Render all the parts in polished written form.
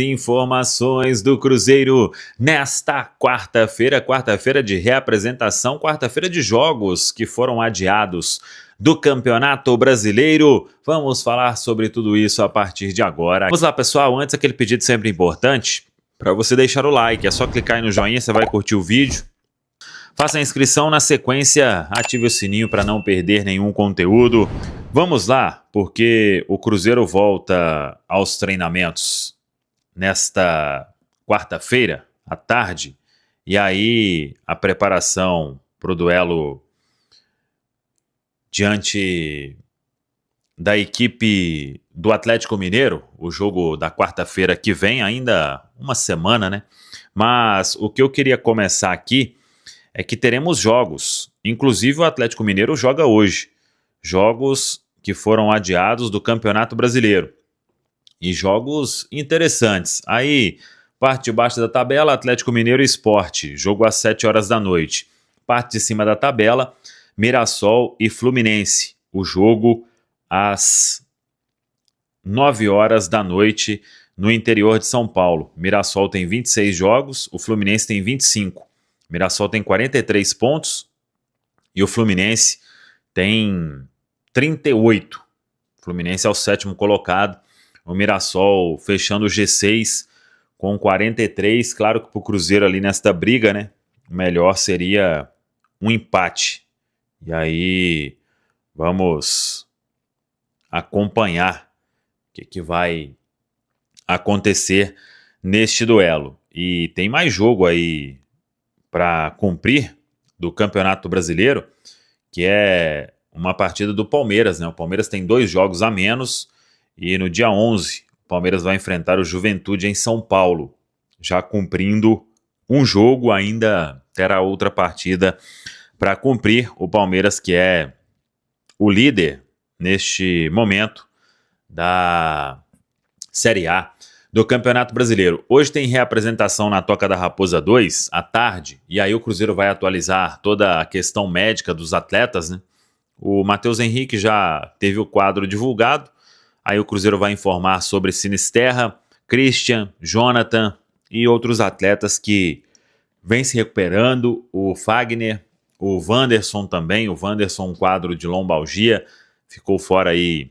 Informações do Cruzeiro nesta quarta-feira de reapresentação, quarta-feira de jogos que foram adiados do Campeonato Brasileiro. Vamos falar sobre tudo isso a partir de agora. Vamos lá, pessoal, antes aquele pedido sempre importante, para você deixar o like, é só clicar aí no joinha, você vai curtir o vídeo. Faça a inscrição, na sequência ative o sininho para não perder nenhum conteúdo. Vamos lá, porque o Cruzeiro volta aos treinamentos nesta quarta-feira à tarde, e aí a preparação para o duelo diante da equipe do Atlético Mineiro, o jogo da quarta-feira que vem, ainda uma semana, né? Mas o que eu queria começar aqui é que teremos jogos, inclusive o Atlético Mineiro joga hoje, jogos que foram adiados do Campeonato Brasileiro. E jogos interessantes. Aí, parte de baixo da tabela, Atlético Mineiro e Sport, jogo às 7 horas da noite. Parte de cima da tabela, Mirassol e Fluminense, o jogo às 9 horas da noite no interior de São Paulo. Mirassol tem 26 jogos, o Fluminense tem 25. Mirassol tem 43 pontos e o Fluminense tem 38. O Fluminense é o sétimo colocado. O Mirassol fechando o G6 com 43. Claro que para o Cruzeiro ali nesta briga, né? O melhor seria um empate. E aí vamos acompanhar o que vai acontecer neste duelo. E tem mais jogo aí para cumprir do Campeonato Brasileiro, que é uma partida do Palmeiras, né? O Palmeiras tem 2 jogos a menos. E no dia 11, o Palmeiras vai enfrentar o Juventude em São Paulo. Já cumprindo um jogo, ainda terá outra partida para cumprir. O Palmeiras, que é o líder neste momento da Série A do Campeonato Brasileiro. Hoje tem reapresentação na Toca da Raposa 2, à tarde, e aí o Cruzeiro vai atualizar toda a questão médica dos atletas, né? O Matheus Henrique já teve o quadro divulgado. Aí o Cruzeiro vai informar sobre Sinisterra, Christian, Jonathan e outros atletas que vêm se recuperando. O Fagner, o Wanderson também. O Wanderson, um quadro de lombalgia, ficou fora aí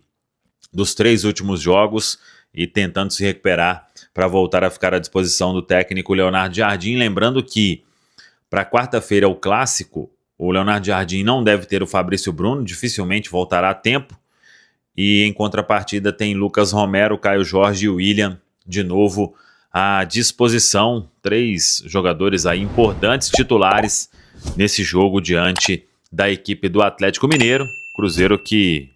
dos 3 últimos jogos e tentando se recuperar para voltar a ficar à disposição do técnico Leonardo Jardim. Lembrando que para quarta-feira é o clássico, o Leonardo Jardim não deve ter o Fabrício Bruno, dificilmente voltará a tempo. E em contrapartida tem Lucas Romero, Caio Jorge e William de novo à disposição. 3 jogadores aí importantes, titulares nesse jogo diante da equipe do Atlético Mineiro. Cruzeiro que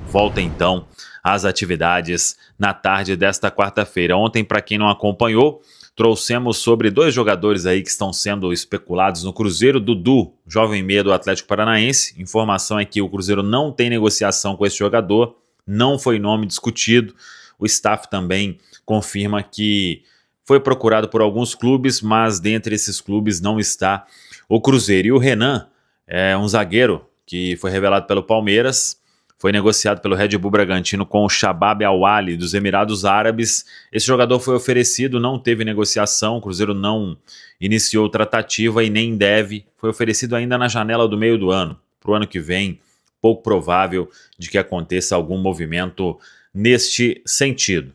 volta então às atividades na tarde desta quarta-feira. Ontem, para quem não acompanhou, trouxemos sobre 2 jogadores aí que estão sendo especulados no Cruzeiro. Dudu, jovem meia do Atlético Paranaense. Informação é que o Cruzeiro não tem negociação com esse jogador, não foi nome discutido. O staff também confirma que foi procurado por alguns clubes, mas dentre esses clubes não está o Cruzeiro. E o Renan é um zagueiro que foi revelado pelo Palmeiras, foi negociado pelo Red Bull Bragantino com o Shabab Al-Ahly dos Emirados Árabes. Esse jogador foi oferecido, não teve negociação, o Cruzeiro não iniciou tratativa e nem deve. Foi oferecido ainda na janela do meio do ano. Para o ano que vem, pouco provável de que aconteça algum movimento neste sentido.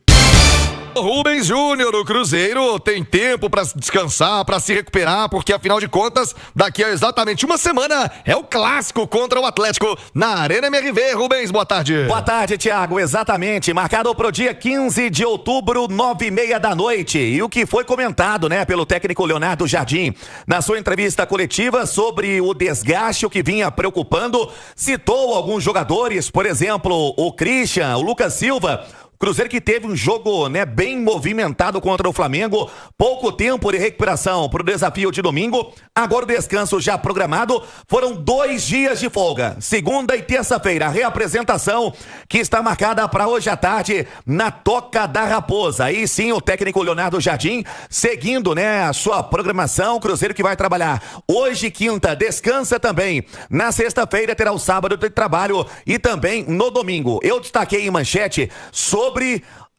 Rubens Júnior, o Cruzeiro tem tempo para descansar, para se recuperar, porque afinal de contas, daqui a exatamente uma semana é o clássico contra o Atlético na Arena MRV. Rubens, boa tarde. Boa tarde, Thiago, exatamente, marcado para o dia 15 de outubro, 9h30 da noite. E o que foi comentado, né, pelo técnico Leonardo Jardim na sua entrevista coletiva sobre o desgaste, o que vinha preocupando, citou alguns jogadores, por exemplo, o Christian, o Lucas Silva. Cruzeiro que teve um jogo, né, bem movimentado contra o Flamengo, pouco tempo de recuperação para o desafio de domingo, agora o descanso já programado, foram 2 dias de folga, segunda e terça-feira, a reapresentação que está marcada para hoje à tarde na Toca da Raposa. Aí sim o técnico Leonardo Jardim seguindo, né, a sua programação, Cruzeiro que vai trabalhar hoje quinta, descansa também, na sexta-feira terá o sábado de trabalho e também no domingo. Eu destaquei em manchete sobre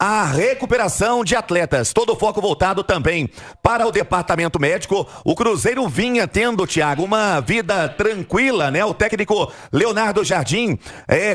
a recuperação de atletas. Todo o foco voltado também para o departamento médico. O Cruzeiro vinha tendo, Thiago, uma vida tranquila, né? O técnico Leonardo Jardim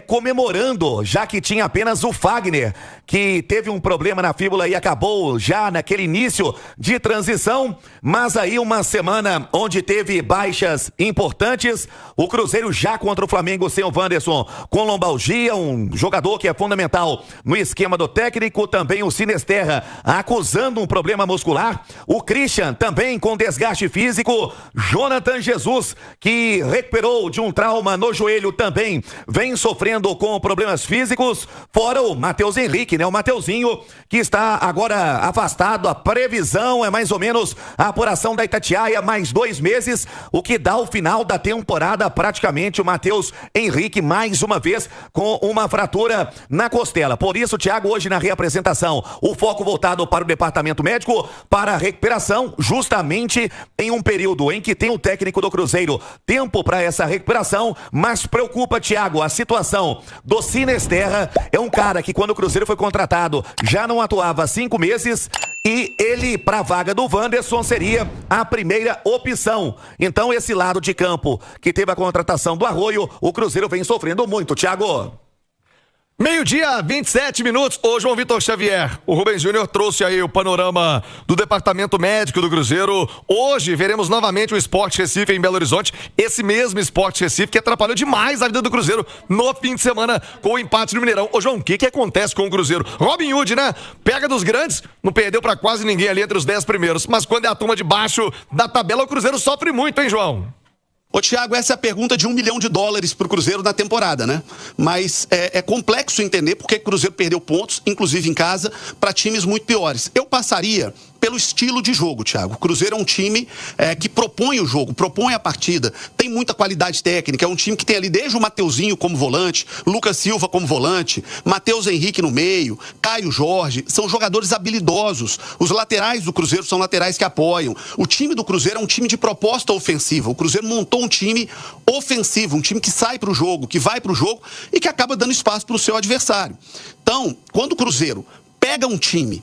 comemorando, já que tinha apenas o Fagner, que teve um problema na fíbula e acabou já naquele início de transição, mas aí uma semana onde teve baixas importantes. O Cruzeiro já contra o Flamengo sem o Wanderson, com lombalgia, um jogador que é fundamental no esquema do técnico. Também o Sinisterra acusando um problema muscular. O Christian também com desgaste físico. Jonathan Jesus, que recuperou de um trauma no joelho, também vem sofrendo com problemas físicos. Fora o Matheus Henrique, né? O Mateuzinho, que está agora afastado. A previsão é mais ou menos a apuração da Itatiaia, mais 2 meses, o que dá o final da temporada praticamente. O Matheus Henrique, mais uma vez, com uma fratura na costela. Por isso, Thiago, hoje na reapresentação, o foco voltado para o departamento médico, para a recuperação, justamente em um período em que tem o técnico do Cruzeiro tempo para essa recuperação, mas preocupa, Thiago, a situação do Sinisterra. É um cara que quando o Cruzeiro foi contratado, já não atuava há 5 meses, e ele, para a vaga do Wanderson, seria a primeira opção. Então, esse lado de campo que teve a contratação do Arroio, o Cruzeiro vem sofrendo muito, Thiago. 12h, 27 minutos. Ô, João Vitor Xavier, o Rubens Júnior trouxe aí o panorama do departamento médico do Cruzeiro. Hoje veremos novamente o Sport Recife em Belo Horizonte. Esse mesmo Sport Recife que atrapalhou demais a vida do Cruzeiro no fim de semana com o empate no Mineirão. Ô, João, o que acontece com o Cruzeiro? Robin Hood, né? Pega dos grandes, não perdeu pra quase ninguém ali entre os 10 primeiros. Mas quando é a turma de baixo da tabela, o Cruzeiro sofre muito, hein, João? Ô, Thiago, essa é a pergunta de $1 milhão pro Cruzeiro na temporada, né? Mas é complexo entender porque o Cruzeiro perdeu pontos, inclusive em casa, para times muito piores. Eu passaria pelo estilo de jogo, Thiago. O Cruzeiro é um time que propõe o jogo, propõe a partida, tem muita qualidade técnica, é um time que tem ali desde o Mateuzinho como volante, Lucas Silva como volante, Matheus Henrique no meio, Caio Jorge, são jogadores habilidosos. Os laterais do Cruzeiro são laterais que apoiam. O time do Cruzeiro é um time de proposta ofensiva. O Cruzeiro montou um time ofensivo, um time que sai para o jogo, que vai para o jogo e que acaba dando espaço para o seu adversário. Então, quando o Cruzeiro pega um time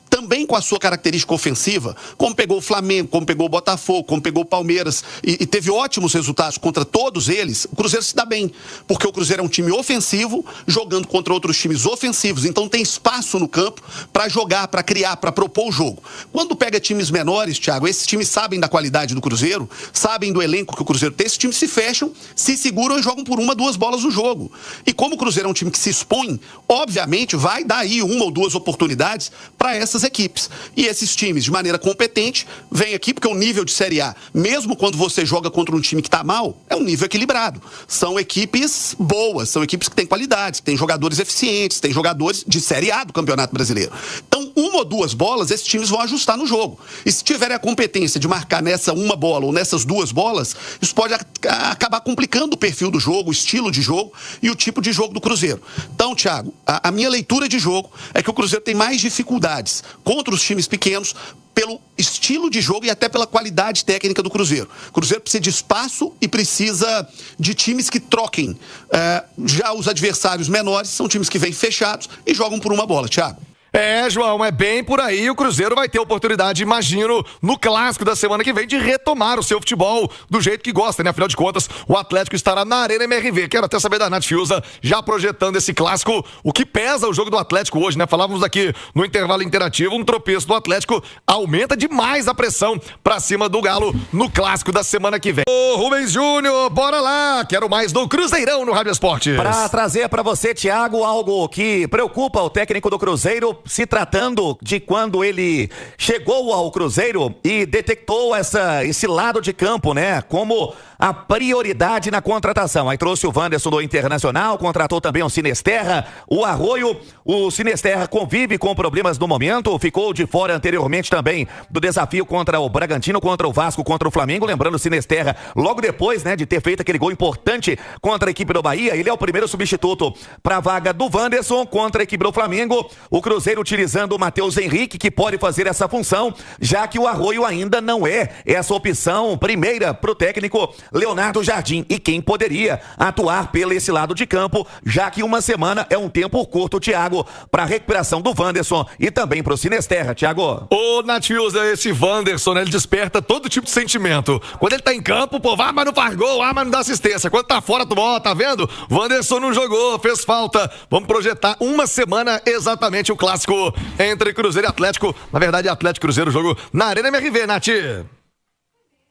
também com a sua característica ofensiva, como pegou o Flamengo, como pegou o Botafogo, como pegou o Palmeiras, e teve ótimos resultados contra todos eles, o Cruzeiro se dá bem, porque o Cruzeiro é um time ofensivo, jogando contra outros times ofensivos, então tem espaço no campo para jogar, para criar, para propor o jogo. Quando pega times menores, Thiago, esses times sabem da qualidade do Cruzeiro, sabem do elenco que o Cruzeiro tem, esses times se fecham, se seguram e jogam por 1, 2 bolas no jogo. E como o Cruzeiro é um time que se expõe, obviamente vai dar aí 1 ou 2 oportunidades para essas equipes. E esses times, de maneira competente, vêm aqui porque o nível de Série A, mesmo quando você joga contra um time que está mal, é um nível equilibrado. São equipes boas, são equipes que têm qualidades, que têm jogadores eficientes, têm jogadores de Série A do Campeonato Brasileiro. Então, 1 ou 2 bolas, esses times vão ajustar no jogo. E se tiverem a competência de marcar nessa 1 bola ou nessas 2 bolas, isso pode acabar complicando o perfil do jogo, o estilo de jogo e o tipo de jogo do Cruzeiro. Então, Thiago, a minha leitura de jogo é que o Cruzeiro tem mais dificuldades contra os times pequenos pelo estilo de jogo e até pela qualidade técnica do Cruzeiro. O Cruzeiro precisa de espaço e precisa de times que troquem. Já os adversários menores são times que vêm fechados e jogam por 1 bola, Thiago. João, é bem por aí. O Cruzeiro vai ter oportunidade, imagino, no clássico da semana que vem, de retomar o seu futebol do jeito que gosta, né? Afinal de contas, o Atlético estará na Arena MRV. Quero até saber da Nath Fiuza, já projetando esse clássico, o que pesa o jogo do Atlético hoje, né? Falávamos aqui no intervalo interativo, um tropeço do Atlético aumenta demais a pressão pra cima do Galo no clássico da semana que vem. Ô, Rubens Júnior, bora lá! Quero mais do Cruzeirão no Rádio Esportes. Pra trazer pra você, Thiago, algo que preocupa o técnico do Cruzeiro, se tratando de quando ele chegou ao Cruzeiro e detectou esse lado de campo, né? Como a prioridade na contratação. Aí trouxe o Wanderson do Internacional, contratou também o Sinisterra, o Arroio. O Sinisterra convive com problemas no momento, ficou de fora anteriormente também do desafio contra o Bragantino, contra o Vasco, contra o Flamengo. Lembrando o Sinisterra, logo depois, né, de ter feito aquele gol importante contra a equipe do Bahia, ele é o primeiro substituto para a vaga do Wanderson contra a equipe do Flamengo. O Cruzeiro Cruzeiro utilizando o Matheus Henrique, que pode fazer essa função, já que o Arroio ainda não é essa opção primeira para o técnico Leonardo Jardim. E quem poderia atuar pelo esse lado de campo, já que uma semana é um tempo curto, Thiago, para a recuperação do Wanderson e também para o Sinisterra, Thiago. Ô, Natiusa, esse Wanderson, né, ele desperta todo tipo de sentimento. Quando ele tá em campo, pô, mas não faz gol, mas não dá assistência. Quando tá fora, tu tá vendo? Wanderson não jogou, fez falta. Vamos projetar uma semana exatamente o clássico entre Cruzeiro e Atlético. Na verdade, Atlético e Cruzeiro, jogo na Arena MRV, Nath.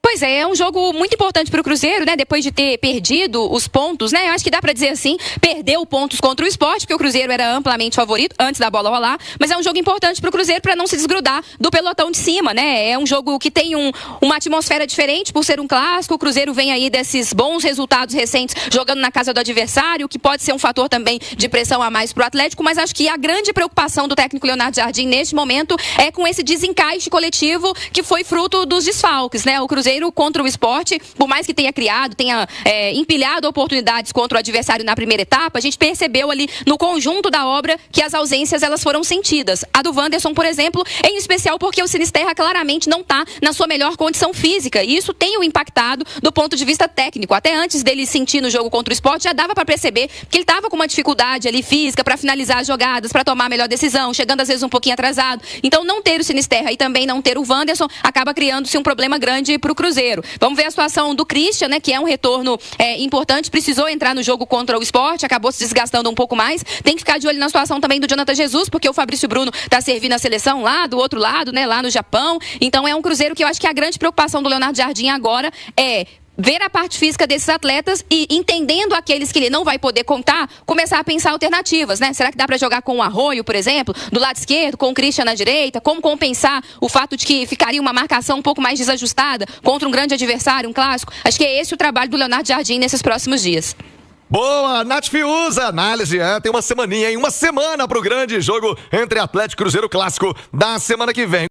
Pois é um jogo muito importante para o Cruzeiro, né? Depois de ter perdido os pontos, né? Eu acho que dá para dizer assim, perdeu pontos contra o Sport, porque o Cruzeiro era amplamente favorito antes da bola rolar, mas é um jogo importante para o Cruzeiro para não se desgrudar do pelotão de cima, né? É um jogo que tem uma atmosfera diferente por ser um clássico. O Cruzeiro vem aí desses bons resultados recentes jogando na casa do adversário, que pode ser um fator também de pressão a mais para o Atlético, mas acho que a grande preocupação do técnico Leonardo Jardim neste momento é com esse desencaixe coletivo que foi fruto dos desfalques, né? O Cruzeiro contra o Sport, por mais que tenha criado, tenha empilhado oportunidades contra o adversário na primeira etapa, a gente percebeu ali no conjunto da obra que as ausências elas foram sentidas. A do Wanderson, por exemplo, em especial porque o Sinisterra claramente não está na sua melhor condição física, e isso tem o impactado do ponto de vista técnico. Até antes dele sentir no jogo contra o Sport, já dava para perceber que ele estava com uma dificuldade ali física para finalizar as jogadas, para tomar a melhor decisão, chegando às vezes um pouquinho atrasado. Então não ter o Sinisterra e também não ter o Wanderson acaba criando-se um problema grande para o Cruzeiro. Vamos ver a situação do Christian, né, que é um retorno importante, precisou entrar no jogo contra o Sport, acabou se desgastando um pouco mais. Tem que ficar de olho na situação também do Jonathan Jesus, porque o Fabrício Bruno está servindo a seleção lá do outro lado, né, lá no Japão. Então é um Cruzeiro que eu acho que a grande preocupação do Leonardo Jardim agora é ver a parte física desses atletas e, entendendo aqueles que ele não vai poder contar, começar a pensar alternativas, né? Será que dá para jogar com o Arroio, por exemplo, do lado esquerdo, com o Christian na direita? Como compensar o fato de que ficaria uma marcação um pouco mais desajustada contra um grande adversário, um clássico? Acho que é esse o trabalho do Leonardo Jardim nesses próximos dias. Boa, Nath Fiuza, análise, tem uma semaninha, hein? Uma semana pro grande jogo entre Atlético e Cruzeiro, clássico da semana que vem.